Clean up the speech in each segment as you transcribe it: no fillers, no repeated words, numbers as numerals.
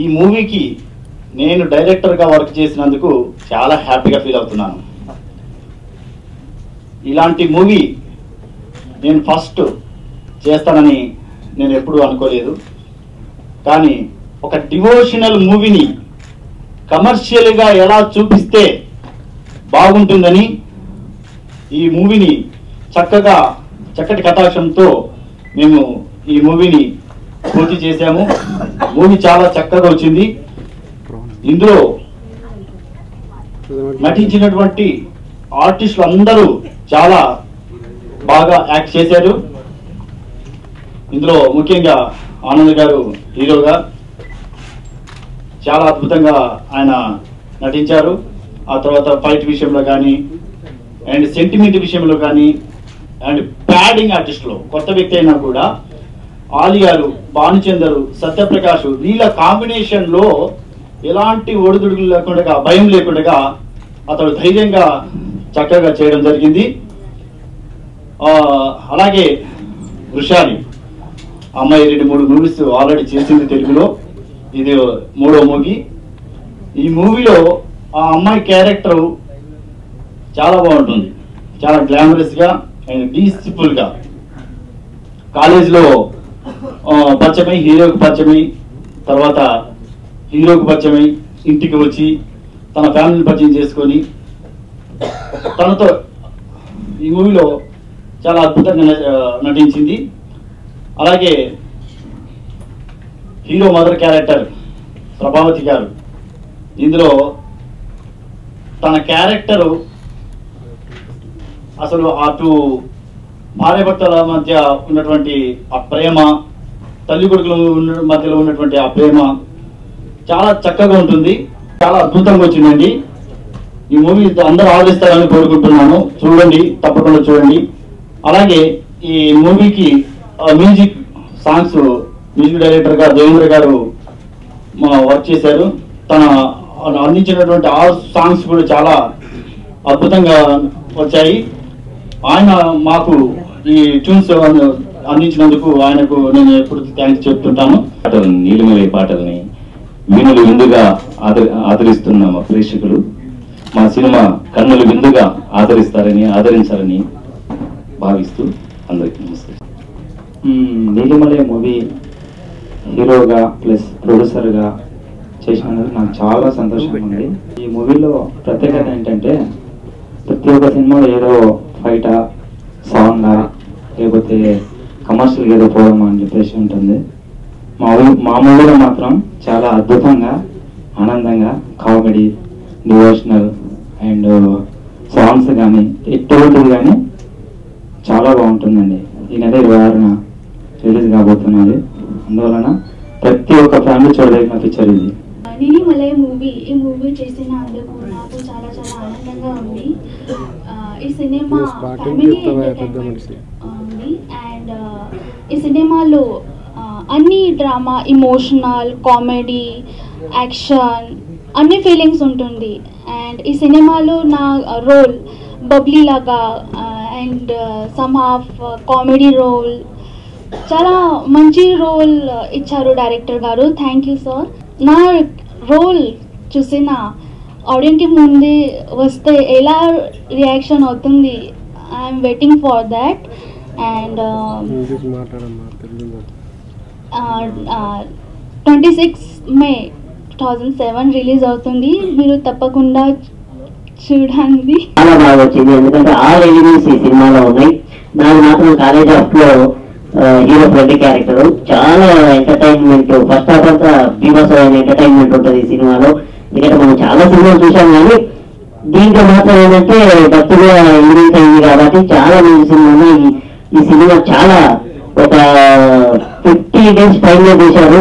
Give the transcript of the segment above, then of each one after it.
ఈ మూవీకి నేను డైరెక్టర్గా వర్క్ చేసినందుకు చాలా హ్యాపీగా ఫీల్ అవుతున్నాను. ఇలాంటి మూవీ నేను ఫస్ట్ చేస్తానని నేను ఎప్పుడూ అనుకోలేదు. కానీ ఒక డివోషనల్ మూవీని కమర్షియల్గా ఎలా చూపిస్తే బాగుంటుందని ఈ మూవీని చక్కటి కథాంశంతో మేము ఈ మూవీని పూర్తి చేశాము. మూవీ చాలా చక్కగా వచ్చింది. ఇందులో నటించినటువంటి ఆర్టిస్టులు అందరూ చాలా బాగా యాక్ట్ చేశారు. ఇందులో ముఖ్యంగా ఆనంద్ గారు హీరోగా చాలా అద్భుతంగా ఆయన నటించారు. ఆ తర్వాత ఫైట్ విషయంలో కానీ అండ్ సెంటిమెంట్ విషయంలో కానీ అండ్ ప్యాడింగ్ ఆర్టిస్టులో కొత్త వ్యక్తి అయినా కూడా ఆలి గారు, భానుచందరు, సత్యప్రకాష్ వీళ్ళ కాంబినేషన్లో ఎలాంటి ఒడిదుడుకులు లేకుండా భయం లేకుండా అతడు ధైర్యంగా చక్కగా చేయడం జరిగింది. అలాగే వృషాలి అమ్మాయి 2-3 మూవీస్ ఆల్రెడీ చేసింది తెలుగులో. ఇది 3వ మూవీ. ఈ మూవీలో ఆ అమ్మాయి క్యారెక్టర్ చాలా బాగుంటుంది. చాలా గ్లామరస్గా అండ్ పీస్ఫుల్గా కాలేజీలో పరిచయమై హీరోకి పరిచయమై తర్వాత హీరోకి పరిచయమై ఇంటికి వచ్చి తన ఫ్యామిలీని పరిచయం చేసుకొని తనతో ఈ మూవీలో చాలా అద్భుతంగా నటించింది. అలాగే హీరో మదర్ క్యారెక్టర్ ప్రభావతి గారు ఇందులో తన క్యారెక్టరు అసలు అటు భార్యాభర్తల మధ్య ఉన్నటువంటి ఆ ప్రేమ, తల్లి కొడుకుల మధ్యలో ఉన్నటువంటి ఆ ప్రేమ చాలా చక్కగా ఉంటుంది. చాలా అద్భుతంగా వచ్చిందండి. ఈ మూవీ అందరూ ఆదరిస్తారని కోరుకుంటున్నాను. చూడండి, తప్పకుండా చూడండి. అలాగే ఈ మూవీకి మ్యూజిక్ డైరెక్టర్గా దేవేంద్ర గారు వర్క్ చేశారు. తన అందించినటువంటి ఆ సాంగ్స్ కూడా చాలా అద్భుతంగా వచ్చాయి. ఆయన మాకు ఈ ట్యూన్స్ అందించినందుకు ఆయనకు నేను ఎప్పుడు థ్యాంక్స్ చెప్తుంటాను. నీలిమలై పాటల్ని వినులు విందుగా ఆదరిస్తున్న మా ప్రేక్షకులు మా సినిమా కన్నులు విందుగా ఆదరించాలని భావిస్తూ అందరికీ నమస్తే. నీలిమలై మూవీ హీరోగా ప్లస్ ప్రొడ్యూసర్గా చేసినందుకు నాకు చాలా సంతోషంగా ఉంది. ఈ మూవీలో ప్రత్యేకత ఏంటంటే ప్రతి ఒక్క సినిమాలో ఏదో ఫైటా, సాంగా, లేకపోతే కమర్షియల్గా ఏదో పోవడం అని చెప్పేసి ఉంటుంది. మా మూవీలో మాత్రం చాలా అద్భుతంగా, ఆనందంగా, కామెడీ, డివోషనల్ అండ్ సాంగ్స్ కానీ ఎటువంటివి కానీ చాలా బాగుంటుందండి. ఈ నెల 26న రిలీజ్ కాబోతున్నది. అందువలన ప్రతి ఒక్క ఫ్యామిలీ చూడదగిన పిక్చర్ ఇది. నీలిమలై ఈ మూవీ చేసినందుకు నాకు చాలా చాలా ఆనందంగా ఉంది. ఈ సినిమా ఫ్యామిలీ ఎంటర్టైన్మెంట్ ఉంది అండ్ ఈ సినిమాలో అన్ని డ్రామా, ఇమోషనల్, కామెడీ, యాక్షన్ అన్ని ఫీలింగ్స్ ఉంటుంది. అండ్ ఈ సినిమాలో నా రోల్ బబ్లీ లాగా and some half comedy role, చాలా మంచి రోల్ ఇచ్చారు డైరెక్టర్ గారు. Thank you sir. నా రోల్ చూసిన ఆడియన్కి ముందే వస్తే ఎలా రియాక్షన్ అవుతుంది, I'm waiting for that. And 26 May 2007 release అవుతుంది. మీరు తప్పకుండా చూడండి. చాలా బాగా వచ్చింది. ఎందుకంటే ఆల్ ఎలిమెంట్స్ ఈ సినిమాలో ఉన్నాయి. నాకు మాత్రం కాలేజ్ ఆఫ్ లో హీరో ఫ్రెండ్ క్యారెక్టర్ చాలా ఎంటర్టైన్మెంట్. ఫస్ట్ హాఫ్ అంతా బీభత్స ఎంటర్టైన్మెంట్ ఉంటుంది ఈ సినిమాలో. ఎందుకంటే మనం చాలా సినిమాలు చూసాం కానీ దీంట్లో మాత్రం ఏంటంటే భక్తుగా రిలీజ్ అయింది కాబట్టి చాలా మంచి సినిమా. ఈ సినిమా చాలా ఒక 50 days టైంలో తీశారు.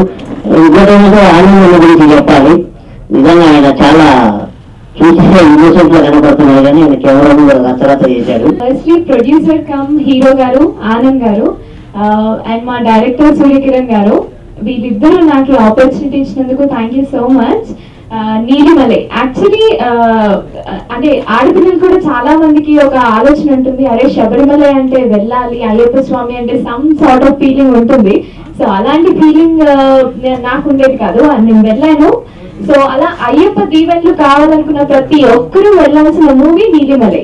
ఇంకోటి ఆనందం గురించి చెప్పాలి. నిజంగా ఆయన చాలా చూసే ఇమోషన్స్ లో కనపడుతున్నాయి కానీ ఆయన కేవలం రచరత చేశాడు. ఫస్ట్లీ ప్రొడ్యూసర్ కమ్ హీరో గారు ఆనంద్ గారు అండ్ మా డైరెక్టర్ సూర్యకిరణ్ గారు, వీళ్ళిద్దరూ నాకు ఆపర్చునిటీ ఇచ్చినందుకు thank you so much. Neelimalai actually అంటే ఆడపిల్లలు కూడా చాలా మందికి ఒక ఆలోచన ఉంటుంది, అరే శబరిమలై అంటే వెళ్ళాలి, అయ్యప్ప స్వామి అంటే సమ్ సార్ట్ ఆఫ్ ఫీలింగ్ ఉంటుంది. సో అలాంటి ఫీలింగ్ నాకు ఉండేది కాదు, నేను వెళ్ళాను. సో అలా అయ్యప్ప దీవెనలు కావాలనుకున్న ప్రతి ఒక్కరూ వెళ్ళాల్సిన మూవీ నీలిమలై.